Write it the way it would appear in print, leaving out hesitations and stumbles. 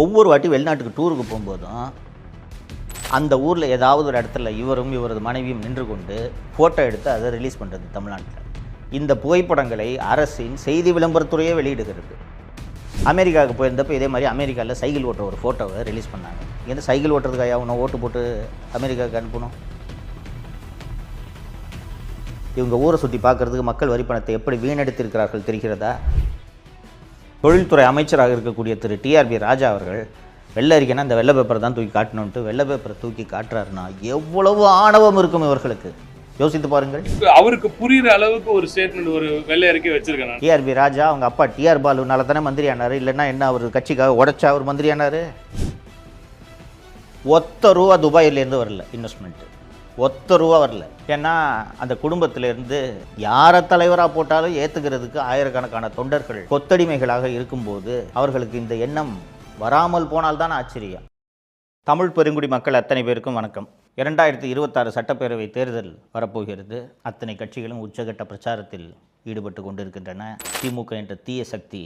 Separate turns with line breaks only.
ஒவ்வொரு வாட்டி வெளிநாட்டுக்கு டூருக்கு போகும்போதும் அந்த ஊரில் ஏதாவது ஒரு இடத்துல இவரும் இவரது மனைவியும் நின்று கொண்டு ஃபோட்டோ எடுத்து அதை ரிலீஸ் பண்ணுறது தமிழ்நாட்டில். இந்த புகைப்படங்களை அரசின் செய்தி விளம்பரத்துறையே வெளியிடுகிறது. அமெரிக்காவுக்கு போயிருந்தப்போ இதே மாதிரி அமெரிக்காவில் சைக்கிள் ஓட்டுற ஒரு ஃபோட்டோவை ரிலீஸ் பண்ணாங்க. எந்த சைக்கிள் ஓட்டுறதுக்காக அவனை ஓட்டு போட்டு அமெரிக்காவுக்கு அனுப்பணும்? இவங்க ஊரை சுற்றி பார்க்குறதுக்கு மக்கள் வரி பணத்தை எப்படி வீணடித்திருக்கிறார்கள் தெரிகிறதா? தொழில்துறை அமைச்சராக இருக்கக்கூடிய திரு டிஆர்பி ராஜா அவர்கள் வெள்ளை அறிக்கைனா இந்த வெள்ளை பேப்பரை தான் தூக்கி காட்டணுன்ட்டு வெள்ளை பேப்பரை தூக்கி காட்டுறாருன்னா எவ்வளவு ஆணவம் இருக்கும் இவர்களுக்கு, யோசித்து பாருங்கள்.
அவருக்கு புரியுற அளவுக்கு ஒரு ஸ்டேட்மெண்ட், ஒரு வெள்ளை அறிக்கை வச்சிருக்கேன்.
டிஆர்பி ராஜா அவங்க அப்பா டிஆர் பாலுனால தானே மந்திரி ஆனார், இல்லைன்னா என்ன அவர் கட்சிக்காக உடைச்சா அவர் மந்திரி ஆனார்? ஒத்த ரூபா துபாயிலேருந்து வரல இன்வெஸ்ட்மெண்ட்டு, ஒத்த ரூபா வரல. ஏன்னா அந்த குடும்பத்திலேருந்து யாரை தலைவராக போட்டாலும் ஏற்றுக்கிறதுக்கு ஆயிரக்கணக்கான தொண்டர்கள் கொத்தடிமைகளாக இருக்கும்போது அவர்களுக்கு இந்த எண்ணம் வராமல் போனால்தான் ஆச்சரியம். தமிழ் பெருங்குடி மக்கள் அத்தனை பேருக்கும் வணக்கம். 2026 சட்டப்பேரவை தேர்தல் வரப்போகிறது. அத்தனை கட்சிகளும் உச்சகட்ட பிரச்சாரத்தில் ஈடுபட்டு கொண்டிருக்கின்றன. திமுக என்ற தீய சக்தி